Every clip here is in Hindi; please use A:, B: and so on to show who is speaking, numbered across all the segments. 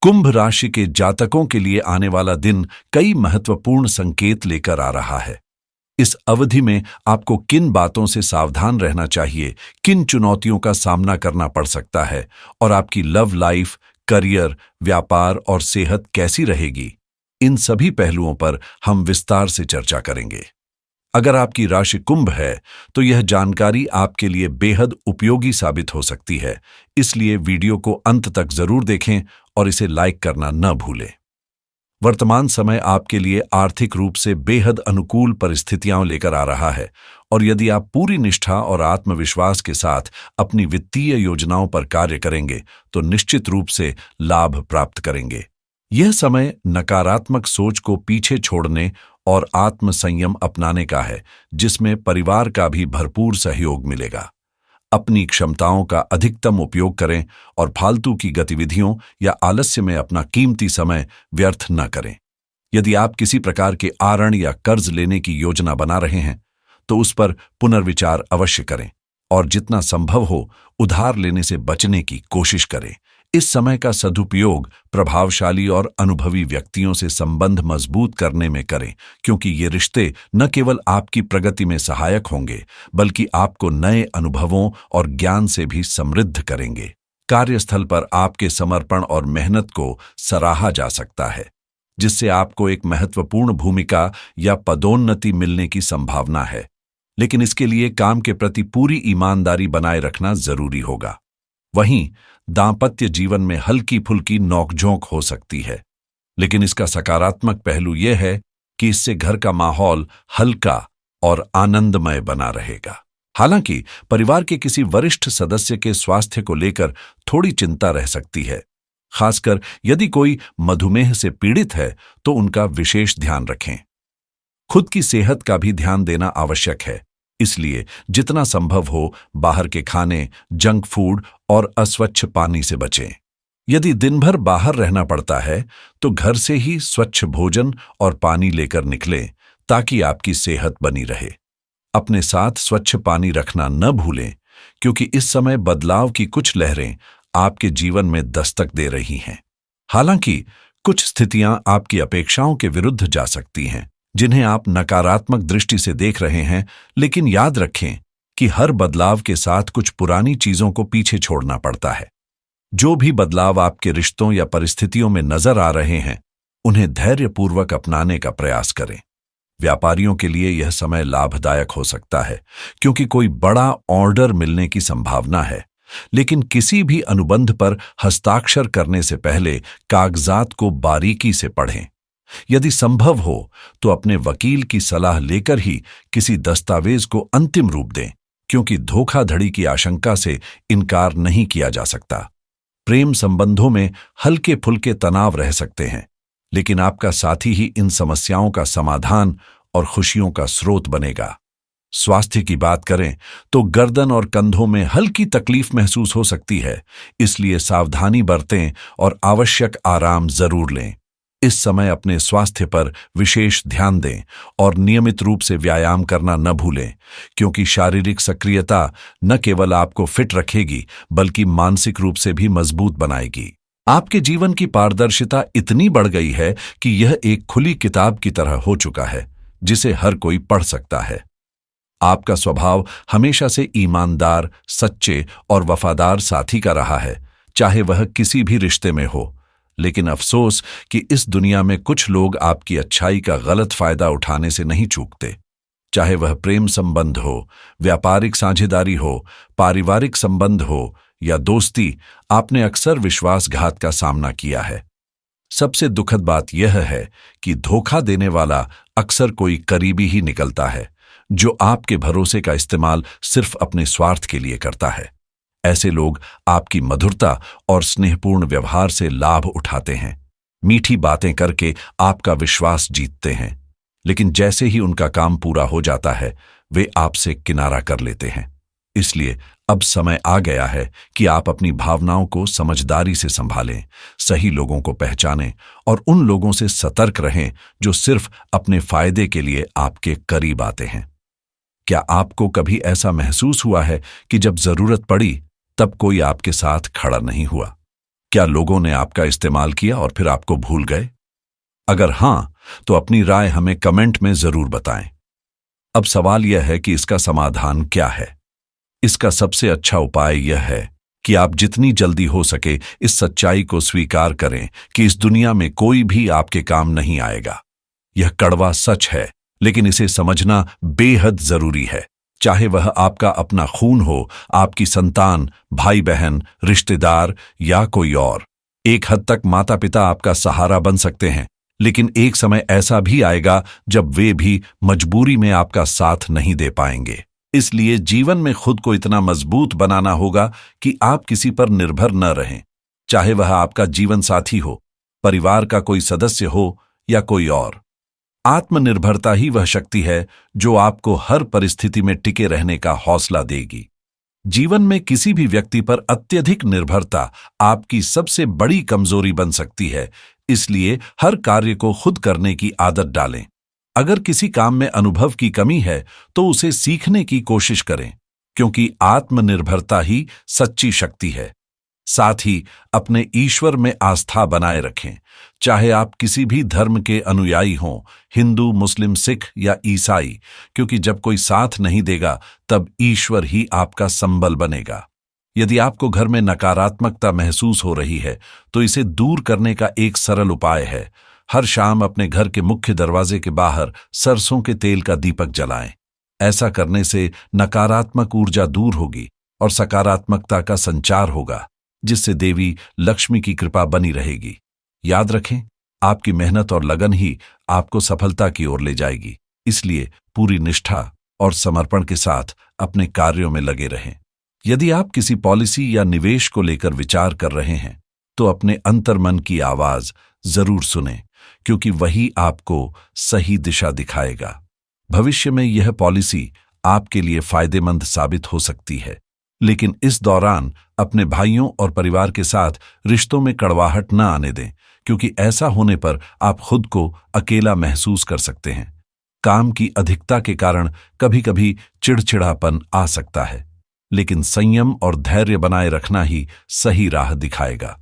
A: कुंभ राशि के जातकों के लिए आने वाला दिन कई महत्वपूर्ण संकेत लेकर आ रहा है। इस अवधि में आपको किन बातों से सावधान रहना चाहिए, किन चुनौतियों का सामना करना पड़ सकता है और आपकी लव लाइफ, करियर, व्यापार और सेहत कैसी रहेगी, इन सभी पहलुओं पर हम विस्तार से चर्चा करेंगे। अगर आपकी राशि कुंभ है तो यह जानकारी आपके लिए बेहद उपयोगी साबित हो सकती है, इसलिए वीडियो को अंत तक जरूर देखें और इसे लाइक करना न भूलें। वर्तमान समय आपके लिए आर्थिक रूप से बेहद अनुकूल परिस्थितियां लेकर आ रहा है और यदि आप पूरी निष्ठा और आत्मविश्वास के साथ अपनी वित्तीय योजनाओं पर कार्य करेंगे तो निश्चित रूप से लाभ प्राप्त करेंगे। यह समय नकारात्मक सोच को पीछे छोड़ने और आत्म संयम अपनाने का है, जिसमें परिवार का भी भरपूर सहयोग मिलेगा। अपनी क्षमताओं का अधिकतम उपयोग करें और फालतू की गतिविधियों या आलस्य में अपना कीमती समय व्यर्थ न करें। यदि आप किसी प्रकार के आरण या कर्ज लेने की योजना बना रहे हैं तो उस पर पुनर्विचार अवश्य करें और जितना संभव हो उधार लेने से बचने की कोशिश करें। इस समय का सदुपयोग प्रभावशाली और अनुभवी व्यक्तियों से संबंध मजबूत करने में करें, क्योंकि ये रिश्ते न केवल आपकी प्रगति में सहायक होंगे बल्कि आपको नए अनुभवों और ज्ञान से भी समृद्ध करेंगे। कार्यस्थल पर आपके समर्पण और मेहनत को सराहा जा सकता है, जिससे आपको एक महत्वपूर्ण भूमिका या पदोन्नति मिलने की संभावना है, लेकिन इसके लिए काम के प्रति पूरी ईमानदारी बनाए रखना जरूरी होगा। वहीं दांपत्य जीवन में हल्की फुल्की नोकझोंक हो सकती है, लेकिन इसका सकारात्मक पहलू यह है कि इससे घर का माहौल हल्का और आनंदमय बना रहेगा। हालांकि परिवार के किसी वरिष्ठ सदस्य के स्वास्थ्य को लेकर थोड़ी चिंता रह सकती है, खासकर यदि कोई मधुमेह से पीड़ित है तो उनका विशेष ध्यान रखें। खुद की सेहत का भी ध्यान देना आवश्यक है, इसलिए जितना संभव हो बाहर के खाने, जंक फूड और अस्वच्छ पानी से बचें। यदि दिन भर बाहर रहना पड़ता है तो घर से ही स्वच्छ भोजन और पानी लेकर निकलें ताकि आपकी सेहत बनी रहे। अपने साथ स्वच्छ पानी रखना न भूलें, क्योंकि इस समय बदलाव की कुछ लहरें आपके जीवन में दस्तक दे रही हैं। हालांकि कुछ स्थितियां आपकी अपेक्षाओं के विरुद्ध जा सकती हैं, जिन्हें आप नकारात्मक दृष्टि से देख रहे हैं, लेकिन याद रखें कि हर बदलाव के साथ कुछ पुरानी चीजों को पीछे छोड़ना पड़ता है। जो भी बदलाव आपके रिश्तों या परिस्थितियों में नजर आ रहे हैं, उन्हें धैर्यपूर्वक अपनाने का प्रयास करें। व्यापारियों के लिए यह समय लाभदायक हो सकता है, क्योंकि कोई बड़ा ऑर्डर मिलने की संभावना है, लेकिन किसी भी अनुबंध पर हस्ताक्षर करने से पहले कागजात को बारीकी से पढ़ें। यदि संभव हो तो अपने वकील की सलाह लेकर ही किसी दस्तावेज को अंतिम रूप दें, क्योंकि धोखाधड़ी की आशंका से इनकार नहीं किया जा सकता। प्रेम संबंधों में हल्के फुल्के तनाव रह सकते हैं, लेकिन आपका साथी ही इन समस्याओं का समाधान और खुशियों का स्रोत बनेगा। स्वास्थ्य की बात करें तो गर्दन और कंधों में हल्की तकलीफ महसूस हो सकती है, इसलिए सावधानी बरतें और आवश्यक आराम जरूर लें। इस समय अपने स्वास्थ्य पर विशेष ध्यान दें और नियमित रूप से व्यायाम करना न भूलें, क्योंकि शारीरिक सक्रियता न केवल आपको फिट रखेगी बल्कि मानसिक रूप से भी मजबूत बनाएगी। आपके जीवन की पारदर्शिता इतनी बढ़ गई है कि यह एक खुली किताब की तरह हो चुका है, जिसे हर कोई पढ़ सकता है। आपका स्वभाव हमेशा से ईमानदार, सच्चे और वफादार साथी का रहा है, चाहे वह किसी भी रिश्ते में हो। लेकिन अफसोस कि इस दुनिया में कुछ लोग आपकी अच्छाई का गलत फायदा उठाने से नहीं चूकते। चाहे वह प्रेम संबंध हो, व्यापारिक साझेदारी हो, पारिवारिक संबंध हो या दोस्ती, आपने अक्सर विश्वासघात का सामना किया है। सबसे दुखद बात यह है कि धोखा देने वाला अक्सर कोई करीबी ही निकलता है, जो आपके भरोसे का इस्तेमाल सिर्फ अपने स्वार्थ के लिए करता है। ऐसे लोग आपकी मधुरता और स्नेहपूर्ण व्यवहार से लाभ उठाते हैं, मीठी बातें करके आपका विश्वास जीतते हैं, लेकिन जैसे ही उनका काम पूरा हो जाता है वे आपसे किनारा कर लेते हैं। इसलिए अब समय आ गया है कि आप अपनी भावनाओं को समझदारी से संभालें, सही लोगों को पहचानें और उन लोगों से सतर्क रहें जो सिर्फ अपने फायदे के लिए आपके करीब आते हैं। क्या आपको कभी ऐसा महसूस हुआ है कि जब जरूरत पड़ी तब कोई आपके साथ खड़ा नहीं हुआ? क्या लोगों ने आपका इस्तेमाल किया और फिर आपको भूल गए? अगर हां, तो अपनी राय हमें कमेंट में जरूर बताएं। अब सवाल यह है कि इसका समाधान क्या है? इसका सबसे अच्छा उपाय यह है कि आप जितनी जल्दी हो सके इस सच्चाई को स्वीकार करें कि इस दुनिया में कोई भी आपके काम नहीं आएगा। यह कड़वा सच है, लेकिन इसे समझना बेहद जरूरी है। चाहे वह आपका अपना खून हो, आपकी संतान, भाई बहन, रिश्तेदार या कोई और। एक हद तक माता पिता आपका सहारा बन सकते हैं, लेकिन एक समय ऐसा भी आएगा जब वे भी मजबूरी में आपका साथ नहीं दे पाएंगे। इसलिए जीवन में खुद को इतना मजबूत बनाना होगा कि आप किसी पर निर्भर न रहें, चाहे वह आपका जीवन साथी हो, परिवार का कोई सदस्य हो या कोई और। आत्मनिर्भरता ही वह शक्ति है जो आपको हर परिस्थिति में टिके रहने का हौसला देगी। जीवन में किसी भी व्यक्ति पर अत्यधिक निर्भरता आपकी सबसे बड़ी कमजोरी बन सकती है, इसलिए हर कार्य को खुद करने की आदत डालें। अगर किसी काम में अनुभव की कमी है तो उसे सीखने की कोशिश करें, क्योंकि आत्मनिर्भरता ही सच्ची शक्ति है। साथ ही अपने ईश्वर में आस्था बनाए रखें, चाहे आप किसी भी धर्म के अनुयायी हों, हिंदू, मुस्लिम, सिख या ईसाई, क्योंकि जब कोई साथ नहीं देगा तब ईश्वर ही आपका संबल बनेगा। यदि आपको घर में नकारात्मकता महसूस हो रही है तो इसे दूर करने का एक सरल उपाय है, हर शाम अपने घर के मुख्य दरवाजे के बाहर सरसों के तेल का दीपक जलाएं। ऐसा करने से नकारात्मक ऊर्जा दूर होगी और सकारात्मकता का संचार होगा, जिससे देवी लक्ष्मी की कृपा बनी रहेगी। याद रखें, आपकी मेहनत और लगन ही आपको सफलता की ओर ले जाएगी, इसलिए पूरी निष्ठा और समर्पण के साथ अपने कार्यों में लगे रहें। यदि आप किसी पॉलिसी या निवेश को लेकर विचार कर रहे हैं तो अपने अंतर्मन की आवाज जरूर सुनें, क्योंकि वही आपको सही दिशा दिखाएगा। भविष्य में यह पॉलिसी आपके लिए फायदेमंद साबित हो सकती है, लेकिन इस दौरान अपने भाइयों और परिवार के साथ रिश्तों में कड़वाहट न आने दें, क्योंकि ऐसा होने पर आप खुद को अकेला महसूस कर सकते हैं। काम की अधिकता के कारण कभी-कभी चिड़चिड़ापन आ सकता है, लेकिन संयम और धैर्य बनाए रखना ही सही राह दिखाएगा।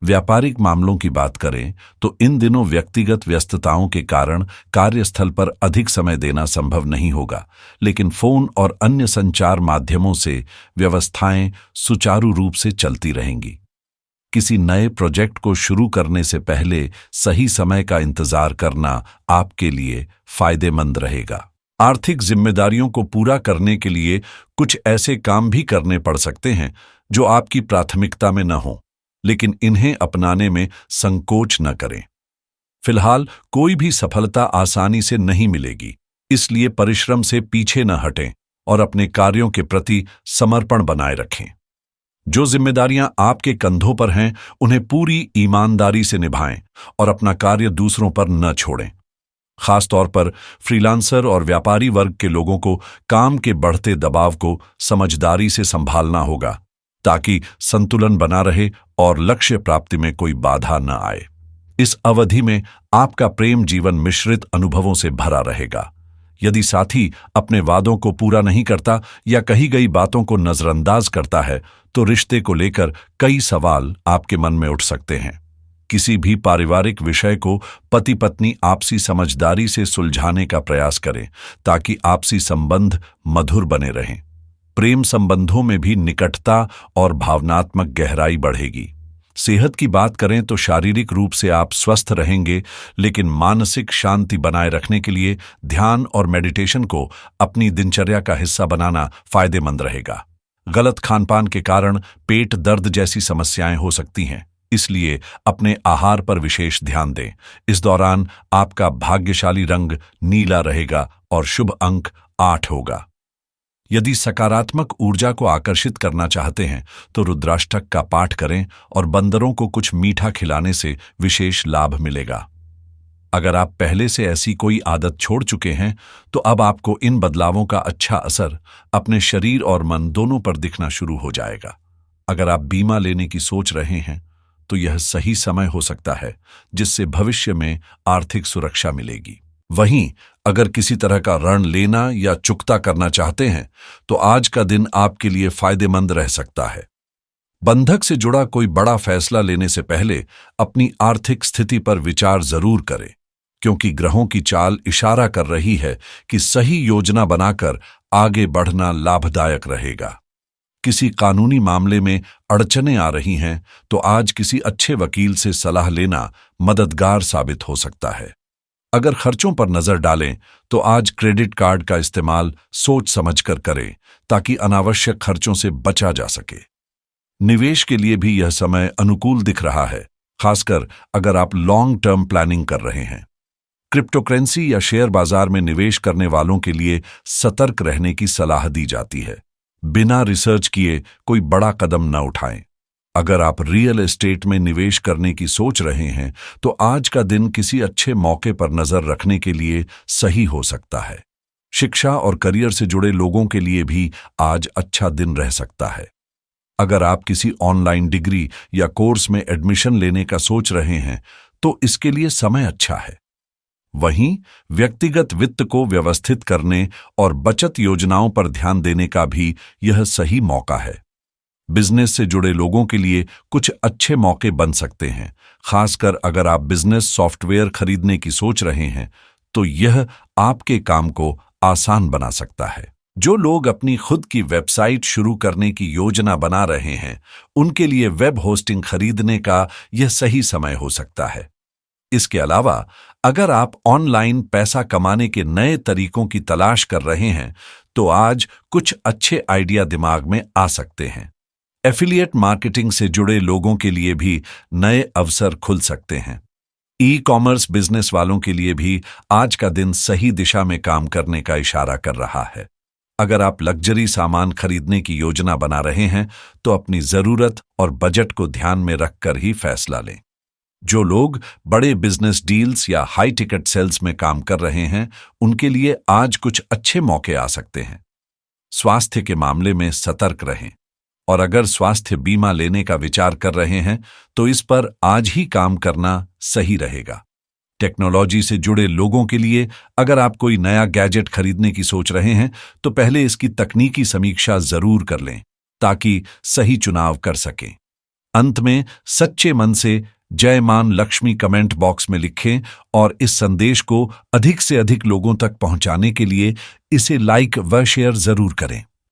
A: व्यापारिक मामलों की बात करें तो इन दिनों व्यक्तिगत व्यस्तताओं के कारण कार्यस्थल पर अधिक समय देना संभव नहीं होगा, लेकिन फोन और अन्य संचार माध्यमों से व्यवस्थाएं सुचारू रूप से चलती रहेंगी। किसी नए प्रोजेक्ट को शुरू करने से पहले सही समय का इंतजार करना आपके लिए फायदेमंद रहेगा। आर्थिक जिम्मेदारियों को पूरा करने के लिए कुछ ऐसे काम भी करने पड़ सकते हैं जो आपकी प्राथमिकता में न हों, लेकिन इन्हें अपनाने में संकोच न करें। फिलहाल कोई भी सफलता आसानी से नहीं मिलेगी, इसलिए परिश्रम से पीछे न हटें और अपने कार्यों के प्रति समर्पण बनाए रखें। जो जिम्मेदारियां आपके कंधों पर हैं, उन्हें पूरी ईमानदारी से निभाएं और अपना कार्य दूसरों पर न छोड़ें। खासतौर पर फ्रीलांसर और व्यापारी वर्ग के लोगों को काम के बढ़ते दबाव को समझदारी से संभालना होगा, ताकि संतुलन बना रहे और लक्ष्य प्राप्ति में कोई बाधा न आए। इस अवधि में आपका प्रेम जीवन मिश्रित अनुभवों से भरा रहेगा। यदि साथी अपने वादों को पूरा नहीं करता या कही गई बातों को नजरअंदाज करता है तो रिश्ते को लेकर कई सवाल आपके मन में उठ सकते हैं। किसी भी पारिवारिक विषय को पति पत्नी आपसी समझदारी से सुलझाने का प्रयास करें, ताकि आपसी संबंध मधुर बने रहें। प्रेम संबंधों में भी निकटता और भावनात्मक गहराई बढ़ेगी। सेहत की बात करें तो शारीरिक रूप से आप स्वस्थ रहेंगे, लेकिन मानसिक शांति बनाए रखने के लिए ध्यान और मेडिटेशन को अपनी दिनचर्या का हिस्सा बनाना फायदेमंद रहेगा। गलत खानपान के कारण पेट दर्द जैसी समस्याएं हो सकती हैं, इसलिए अपने आहार पर विशेष ध्यान दें। इस दौरान आपका भाग्यशाली रंग नीला रहेगा और शुभ अंक 8 होगा। यदि सकारात्मक ऊर्जा को आकर्षित करना चाहते हैं तो रुद्राष्टक का पाठ करें और बंदरों को कुछ मीठा खिलाने से विशेष लाभ मिलेगा। अगर आप पहले से ऐसी कोई आदत छोड़ चुके हैं तो अब आपको इन बदलावों का अच्छा असर अपने शरीर और मन दोनों पर दिखना शुरू हो जाएगा। अगर आप बीमा लेने की सोच रहे हैं तो यह सही समय हो सकता है, जिससे भविष्य में आर्थिक सुरक्षा मिलेगी। वहीं अगर किसी तरह का ऋण लेना या चुकता करना चाहते हैं तो आज का दिन आपके लिए फायदेमंद रह सकता है। बंधक से जुड़ा कोई बड़ा फैसला लेने से पहले अपनी आर्थिक स्थिति पर विचार जरूर करें, क्योंकि ग्रहों की चाल इशारा कर रही है कि सही योजना बनाकर आगे बढ़ना लाभदायक रहेगा। किसी कानूनी मामले में अड़चनें आ रही हैं तो आज किसी अच्छे वकील से सलाह लेना मददगार साबित हो सकता है। अगर खर्चों पर नजर डालें तो आज क्रेडिट कार्ड का इस्तेमाल सोच समझकर करें ताकि अनावश्यक खर्चों से बचा जा सके। निवेश के लिए भी यह समय अनुकूल दिख रहा है, खासकर अगर आप लॉन्ग टर्म प्लानिंग कर रहे हैं। क्रिप्टोकरेंसी या शेयर बाजार में निवेश करने वालों के लिए सतर्क रहने की सलाह दी जाती है। बिना रिसर्च किए कोई बड़ा कदम न उठाएं। अगर आप रियल एस्टेट में निवेश करने की सोच रहे हैं तो आज का दिन किसी अच्छे मौके पर नजर रखने के लिए सही हो सकता है। शिक्षा और करियर से जुड़े लोगों के लिए भी आज अच्छा दिन रह सकता है। अगर आप किसी ऑनलाइन डिग्री या कोर्स में एडमिशन लेने का सोच रहे हैं तो इसके लिए समय अच्छा है। वहीं व्यक्तिगत वित्त को व्यवस्थित करने और बचत योजनाओं पर ध्यान देने का भी यह सही मौका है। बिजनेस से जुड़े लोगों के लिए कुछ अच्छे मौके बन सकते हैं, खासकर अगर आप बिजनेस सॉफ्टवेयर खरीदने की सोच रहे हैं तो यह आपके काम को आसान बना सकता है। जो लोग अपनी खुद की वेबसाइट शुरू करने की योजना बना रहे हैं उनके लिए वेब होस्टिंग खरीदने का यह सही समय हो सकता है। इसके अलावा अगर आप ऑनलाइन पैसा कमाने के नए तरीकों की तलाश कर रहे हैं तो आज कुछ अच्छे आइडिया दिमाग में आ सकते हैं। एफिलिएट मार्केटिंग से जुड़े लोगों के लिए भी नए अवसर खुल सकते हैं। ई कॉमर्स बिजनेस वालों के लिए भी आज का दिन सही दिशा में काम करने का इशारा कर रहा है। अगर आप लग्जरी सामान खरीदने की योजना बना रहे हैं तो अपनी जरूरत और बजट को ध्यान में रखकर ही फैसला लें। जो लोग बड़े बिजनेस डील्स या हाई टिकट सेल्स में काम कर रहे हैं उनके लिए आज कुछ अच्छे मौके आ सकते हैं। स्वास्थ्य के मामले में सतर्क रहें और अगर स्वास्थ्य बीमा लेने का विचार कर रहे हैं तो इस पर आज ही काम करना सही रहेगा। टेक्नोलॉजी से जुड़े लोगों के लिए अगर आप कोई नया गैजेट खरीदने की सोच रहे हैं तो पहले इसकी तकनीकी समीक्षा जरूर कर लें ताकि सही चुनाव कर सकें। अंत में सच्चे मन से जय मान लक्ष्मी कमेंट बॉक्स में लिखें और इस संदेश को अधिक से अधिक लोगों तक पहुंचाने के लिए इसे लाइक व शेयर जरूर करें।